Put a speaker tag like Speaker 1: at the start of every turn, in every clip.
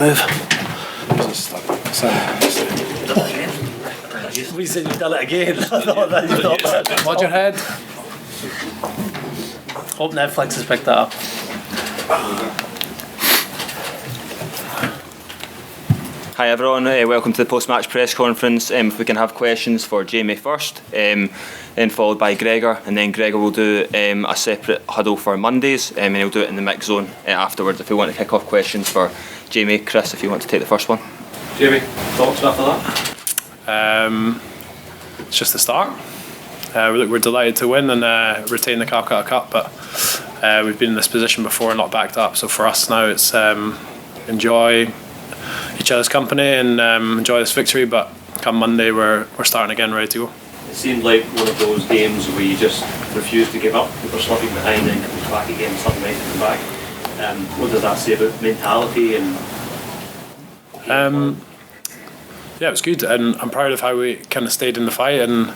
Speaker 1: move. We said you've done it again.
Speaker 2: Nod your head.
Speaker 1: Hope Netflix has picked that up.
Speaker 3: Hi everyone, welcome to the post-match press conference. If we can have questions for Jamie first, then followed by Gregor, and then Gregor will do a separate huddle for Mondays, and he'll do it in the mix zone afterwards. If we want to kick off questions for Jamie, Chris, if you want to take the first one.
Speaker 4: Jamie, thoughts after that?
Speaker 2: It's just the start. We're delighted to win and retain the Calcutta Cup, but we've been in this position before and not backed up. So for us now, it's enjoy each other's company and enjoy this victory. But come Monday, we're starting again, ready to go.
Speaker 4: It seemed like one of those games where you just refused to give up. You were slipping behind and coming back again, slipping right to come back. What does that say about mentality and?
Speaker 2: Yeah, it was good, and I'm proud of how we kind of stayed in the fight, and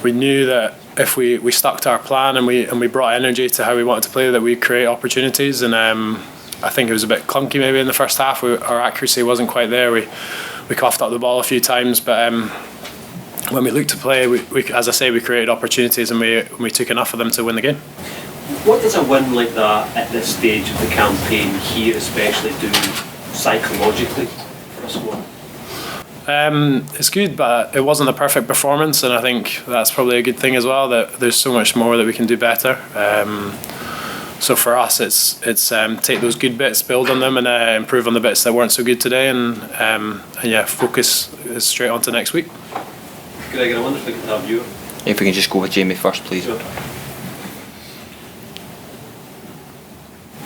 Speaker 2: we knew that if we stuck to our plan and we brought energy to how we wanted to play, that we'd create opportunities. And I think it was a bit clunky maybe in the first half. Our accuracy wasn't quite there. We coughed up the ball a few times, but when we looked to play, we as I say, we created opportunities and we took enough of them to win the game.
Speaker 4: What does a win like that at this stage of the campaign here especially do psychologically for a squad?
Speaker 2: It's good, but it wasn't a perfect performance, and I think that's probably a good thing as well, that there's so much more that we can do better. So for us, it's take those good bits, build on them, and improve on the bits that weren't so good today, and focus straight on to next week.
Speaker 4: Gregor, I wonder if we could have you.
Speaker 3: If we can just go with Jamie first, please.
Speaker 4: Sure.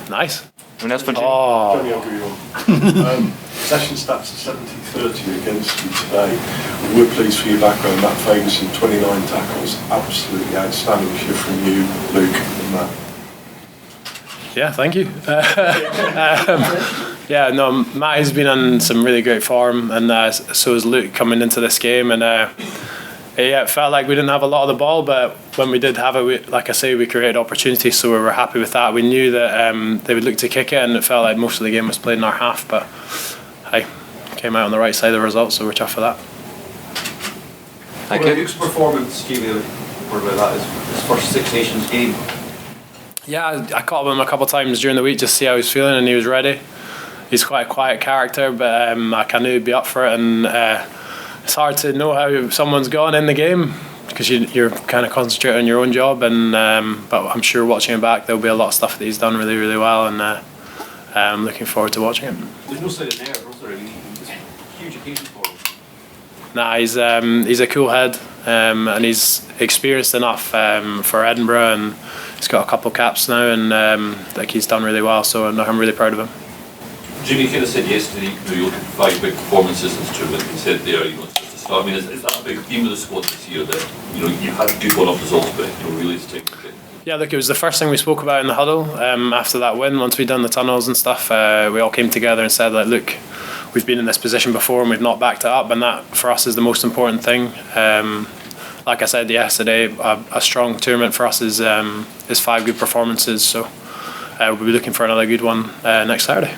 Speaker 2: Nice.
Speaker 3: Anyone else for Jamie?
Speaker 5: Johnny, I'll give you one. Possession stats are 70-30 against you today. We're pleased for your background. Matt Faganson, 29 tackles, absolutely outstanding to hear from you, Luke, and Matt.
Speaker 2: Yeah, thank you. Matt has been on some really great form, and so has Luke coming into this game. And it felt like we didn't have a lot of the ball, but when we did have it, like I say, we created opportunities, so we were happy with that. We knew that they would look to kick it, and it felt like most of the game was played in our half, but came out on the right side of the result, so we're chuffed for that.
Speaker 3: Thank you.
Speaker 6: Luke's performance, Jamie, what about that? His first Six Nations game.
Speaker 2: Yeah, I caught him a couple of times during the week just to see how he was feeling, and he was ready. He's quite a quiet character, but I knew he'd be up for it, and it's hard to know how someone's gone in the game because you're kind of concentrating on your own job, and but I'm sure watching him back there'll be a lot of stuff that he's done really, really well, and I'm looking forward to watching it.
Speaker 6: There's no side of nerve, was there? It's a huge occasion for him.
Speaker 2: Nah, he's a cool head, and he's experienced enough for Edinburgh, and he's got a couple of caps now, and he's done really well, so I'm really proud of him.
Speaker 6: Jimmy kind of said yesterday, you're looking for 5 big performances in the tournament. He said there, it's just a start. I mean, is that a big theme of the squad this year, that you had good one-off results, but really it's taking it?
Speaker 2: Yeah, look, it was the first thing we spoke about in the huddle after that win. Once we'd done the tunnels and stuff, we all came together and said, look, we've been in this position before and we've not backed it up, and that for us is the most important thing. Like I said yesterday, a strong tournament for us is 5 good performances, so we'll be looking for another good one next Saturday.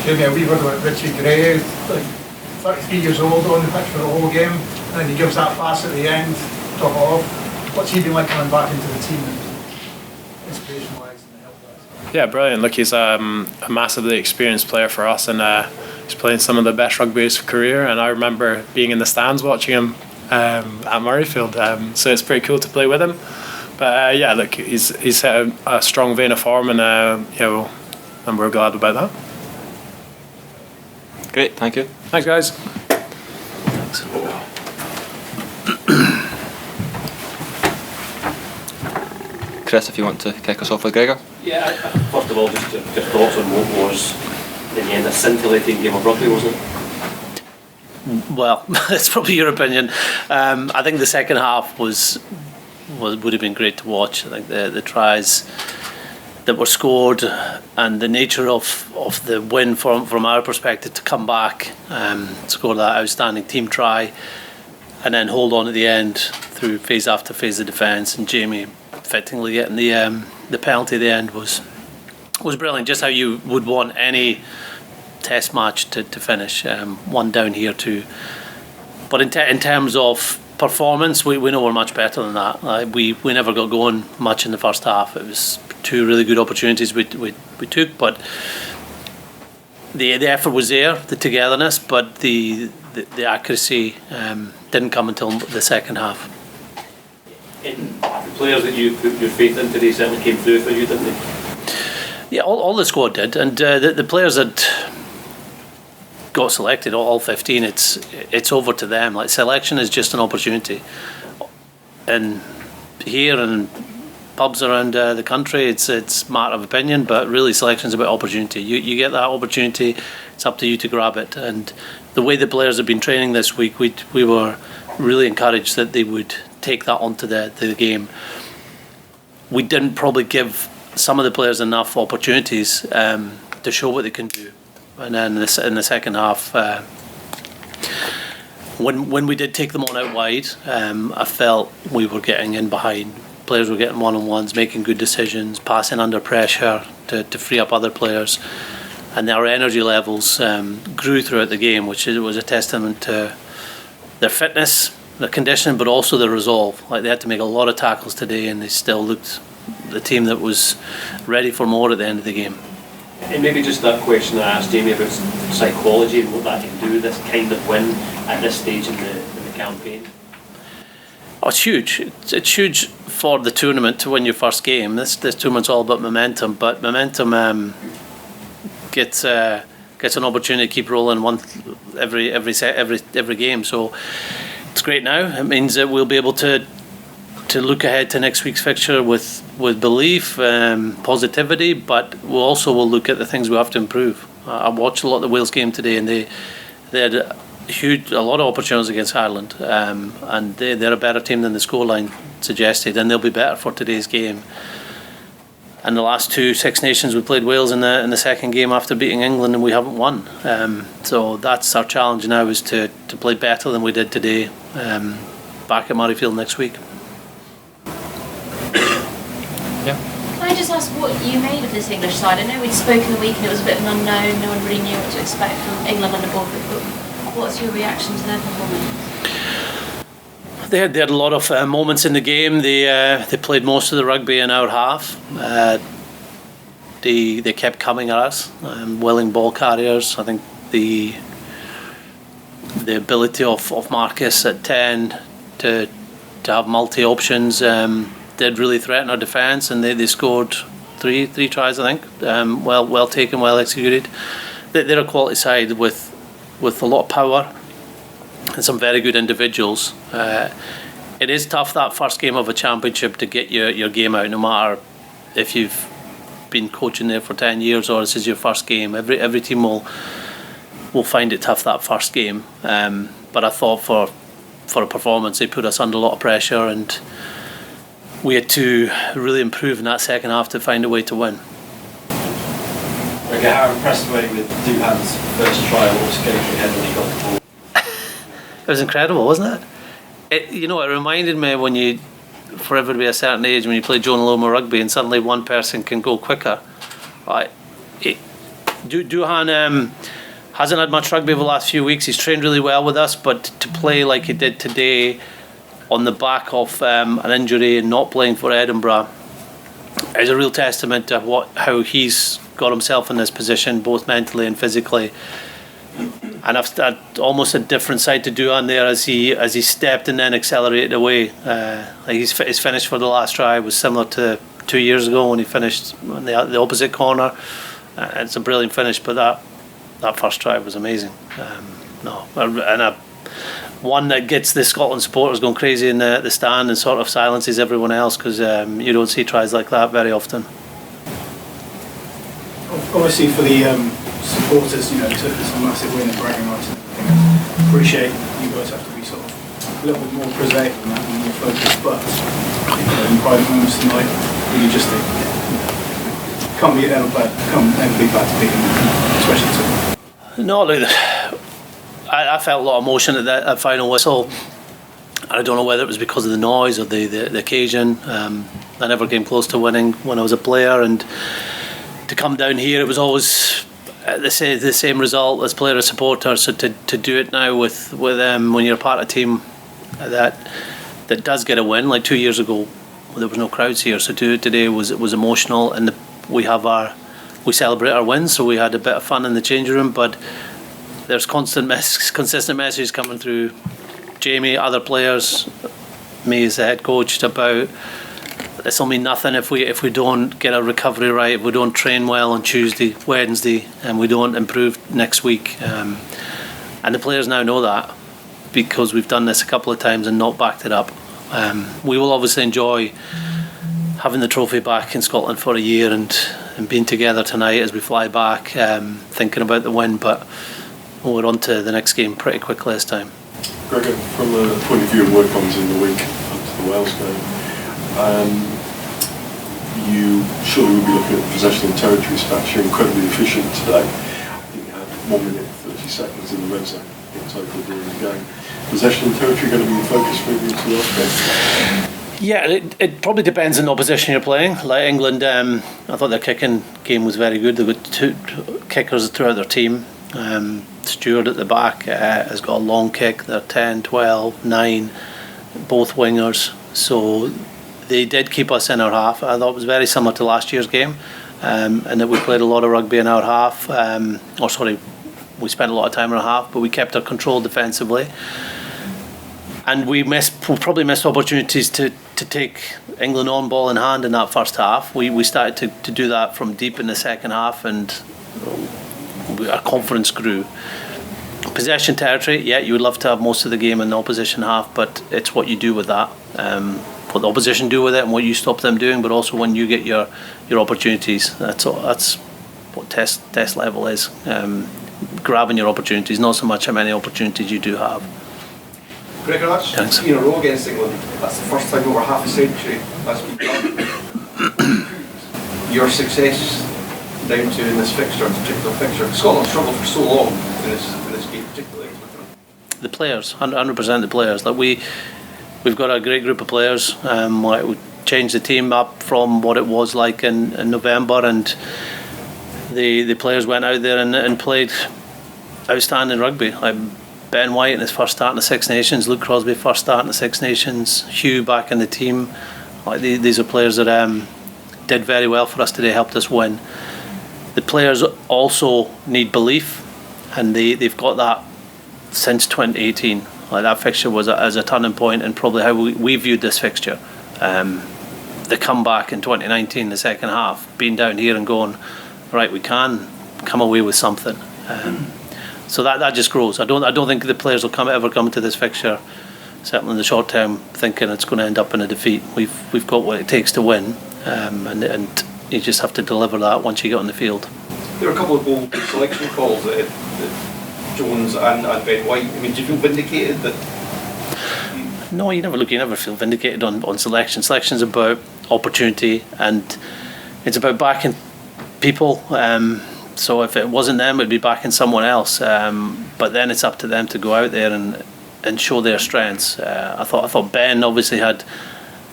Speaker 7: Jamie, a wee word about Richie Gray, like 33 years old on the pitch for the whole game, and he gives that pass at the end, top off. What's he been like coming back into the team, inspiration-wise and the help-wise?
Speaker 2: Yeah, brilliant. Look, he's a massively experienced player for us, and he's playing some of the best rugby of his career, and I remember being in the stands watching him at Murrayfield, so it's pretty cool to play with him. But look, he's hit a strong vein of form, and and we're glad about that.
Speaker 3: Great, thank you.
Speaker 2: Thanks, guys.
Speaker 3: Thanks. Chris, if you want to kick us off with Gregor.
Speaker 4: Yeah, first of all, just your thoughts on what was, in the end, a scintillating game of rugby, wasn't it?
Speaker 1: Well, it's probably your opinion. I think the second half would have been great to watch. I think the tries that were scored and the nature of the win from our perspective, to come back, score that outstanding team try, and then hold on at the end through phase after phase of defence, and Jamie fittingly getting the penalty at the end was brilliant. Just how you would want any test match to finish. One down here too. But in terms of performance, we know we're much better than that. We never got going much in the first half. It was two really good opportunities we took, but the effort was there, the togetherness, but the accuracy didn't come until the second half.
Speaker 4: And the players that you put your faith in today certainly came through for you, didn't they?
Speaker 1: Yeah, all the squad did, and the players that got selected, all 15, it's over to them. Like, selection is just an opportunity, and here and pubs around the country, it's a matter of opinion, but really selection is about opportunity. You get that opportunity, it's up to you to grab it. And the way the players have been training this week, we were really encouraged that they would take that onto the game. We didn't probably give some of the players enough opportunities to show what they can do. And then in the second half, when we did take them on out wide, I felt we were getting in behind. Players were getting one-on-ones, making good decisions, passing under pressure to free up other players. And our energy levels grew throughout the game, which was a testament to their fitness, their conditioning, but also their resolve. Like, they had to make a lot of tackles today, and they still looked the team that was ready for more at the end of the game.
Speaker 4: And maybe just that question I asked Jamie about psychology and what that can do, this kind of win at this stage in the campaign.
Speaker 1: Oh, it's huge. It's huge for the tournament to win your first game. This tournament's all about momentum, but momentum gets an opportunity to keep rolling every game. So it's great now. It means that we'll be able to look ahead to next week's fixture with belief, positivity, but we'll also look at the things we have to improve. I watched a lot of the Wales game today, and they had a lot of opportunities against Ireland, and they're a better team than the scoreline suggested, and they'll be better for today's game. And the last two Six Nations, we played Wales in the second game after beating England, and we haven't won. So that's our challenge now, is to play better than we did today, back at Murrayfield next week.
Speaker 8: Can I just ask what you made of this English side? I know we'd spoken a week and it was a bit of an unknown, no one really knew what to expect from England under ball, but what's your reaction to their performance?
Speaker 1: They had a lot of moments in the game. They played most of the rugby in our half. They kept coming at us, willing ball carriers. I think the ability of Marcus at 10 to have multi options did really threaten our defence, and they scored three tries, I think. Well taken, well executed. They're a quality side with a lot of power and some very good individuals. It is tough, that first game of a championship, to get your game out, no matter if you've been coaching there for 10 years or this is your first game. Every team will find it tough, that first game. But I thought for a performance, they put us under a lot of pressure, and we had to really improve in that second half to find a way to win.
Speaker 9: Okay, how impressed were you with Duhan's first try? What was going through your head when he got the ball?
Speaker 1: It was incredible, wasn't it? It reminded me when you, for everybody a certain age, when you play Joan Loma rugby and suddenly one person can go quicker. Duhan hasn't had much rugby over the last few weeks. He's trained really well with us, but to play like he did today on the back of an injury and not playing for Edinburgh is a real testament to how he's got himself in this position, both mentally and physically. And I've had almost a different side to Duhan there as he stepped and then accelerated away. His finish for the last try was similar to 2 years ago when he finished on the opposite corner. It's a brilliant finish, but that first try was amazing. One that gets the Scotland supporters going crazy in the stand and sort of silences everyone else, because you don't see tries like that very often.
Speaker 10: Obviously for the supporters, it's a massive win and bragging rights and everything. I appreciate you guys have to be sort of a little bit more prosaic than that and more focused, but in private moments tonight, really just can't be ever bad to beat them, especially to.
Speaker 1: No, look, I felt a lot of emotion at that final whistle. I don't know whether it was because of the noise or the occasion. I never came close to winning when I was a player, and to come down here, it was always the same result as player or supporter. So to do it now with when you're part of a team that does get a win, like 2 years ago, there was no crowds here. So to do it today was emotional, and we celebrate our wins. So we had a bit of fun in the changing room, but there's consistent messages coming through Jamie, other players, me as the head coach, about this will mean nothing if we don't get our recovery right, if we don't train well on Tuesday, Wednesday, and we don't improve next week. And the players now know that, because we've done this a couple of times and not backed it up. We will obviously enjoy having the trophy back in Scotland for a year and being together tonight as we fly back, thinking about the win, but we're on to the next game pretty quickly this time.
Speaker 5: Gregor, from a point of view of work ons in the week up to the Wales game, you surely will be looking at possession and territory stats. You're incredibly efficient today. I think you had 1 minute 30 seconds in the red zone in total during the game. Possession and territory going to be the focus moving into the last game?
Speaker 1: Yeah, it probably depends on the opposition you're playing. Like England, I thought their kicking game was very good. They've got 2 kickers throughout their team. Stewart at the back has got a long kick. They're 10, 12, 9, both wingers. So they did keep us in our half. I thought it was very similar to last year's game, and that we played a lot of rugby in our half. We spent a lot of time in our half, but we kept our control defensively. And we probably missed opportunities to take England on ball in hand in that first half. We started to do that from deep in the second half, and our confidence grew. Possession territory, yeah, you would love to have most of the game in the opposition half, but it's what you do with that. What the opposition do with it and what you stop them doing, but also when you get your opportunities. That's what test level is. Grabbing your opportunities, not so much how many opportunities you do have.
Speaker 11: Gregor, that's 2 in a row against England. That's the first time over half a century that's been done. Your success down to in this particular fixture. Scotland struggled for so long in this game, particularly.
Speaker 1: The players, 100% the players. Like we've got a great group of players. We changed the team up from what it was like in November, and the players went out there and played outstanding rugby. Like Ben White in his first start in the Six Nations, Luke Crosby first start in the Six Nations, Hugh back in the team. Like these are players that did very well for us today, helped us win. The players also need belief, and they've got that since 2018. Like that fixture was as a turning point, and probably how we viewed this fixture. The comeback in 2019, the second half, being down here and going, right, we can come away with something. So that just grows. I don't think the players will ever come to this fixture, certainly in the short term, thinking it's going to end up in a defeat. We've got what it takes to win, and you just have to deliver that once you get on the field.
Speaker 11: There were a couple of bold selection calls that Jones and Ben White. I mean, do you feel vindicated that?
Speaker 1: No, you never feel vindicated on selection. Selection's about opportunity, and it's about backing people. So if it wasn't them, it'd be backing someone else. But then it's up to them to go out there and show their strengths. I thought Ben obviously had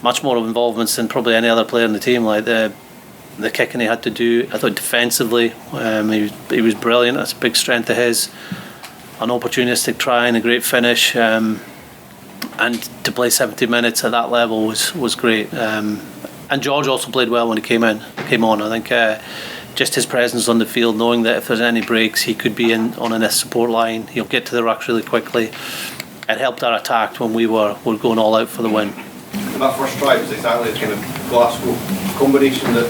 Speaker 1: much more involvements than probably any other player in the team. Like the kicking he had to do. I thought defensively, he was brilliant. That's a big strength of his. An opportunistic try and a great finish. And to play 70 minutes at that level was great. And George also played well when he came on. I think just his presence on the field, knowing that if there's any breaks, he could be on a support line. He'll get to the ruck really quickly. It helped our attack when we were going all out for the win.
Speaker 11: And that first try was exactly the kind of Glasgow combination that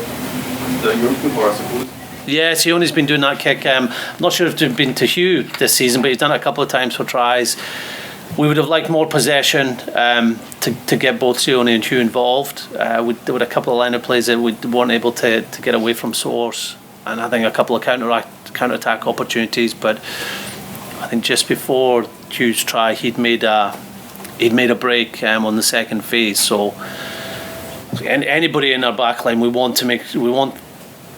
Speaker 11: you're looking for, I suppose.
Speaker 1: Yeah, Sione's been doing that kick. I'm not sure if it's been to Hugh this season, but he's done it a couple of times for tries. We would have liked more possession to get both Sione and Hugh involved. There were a couple of line-up plays that we weren't able to get away from source, and I think a couple of counter-attack opportunities. But I think just before Hugh's try, he'd made a break on the second phase. So anybody in our backline, we want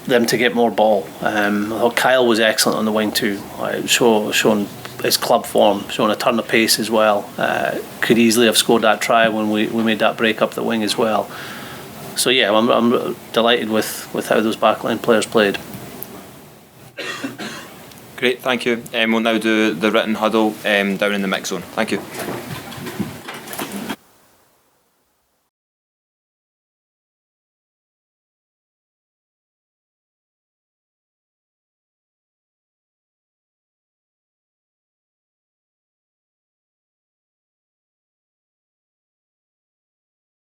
Speaker 1: them to get more ball. I thought Kyle was excellent on the wing too, showing his club form, showing a turn of pace as well. Could easily have scored that try when we made that break up the wing as well. So yeah, I'm delighted with how those backline players played.
Speaker 3: Great, thank you. We'll now do the written huddle down in the mix zone. Thank you.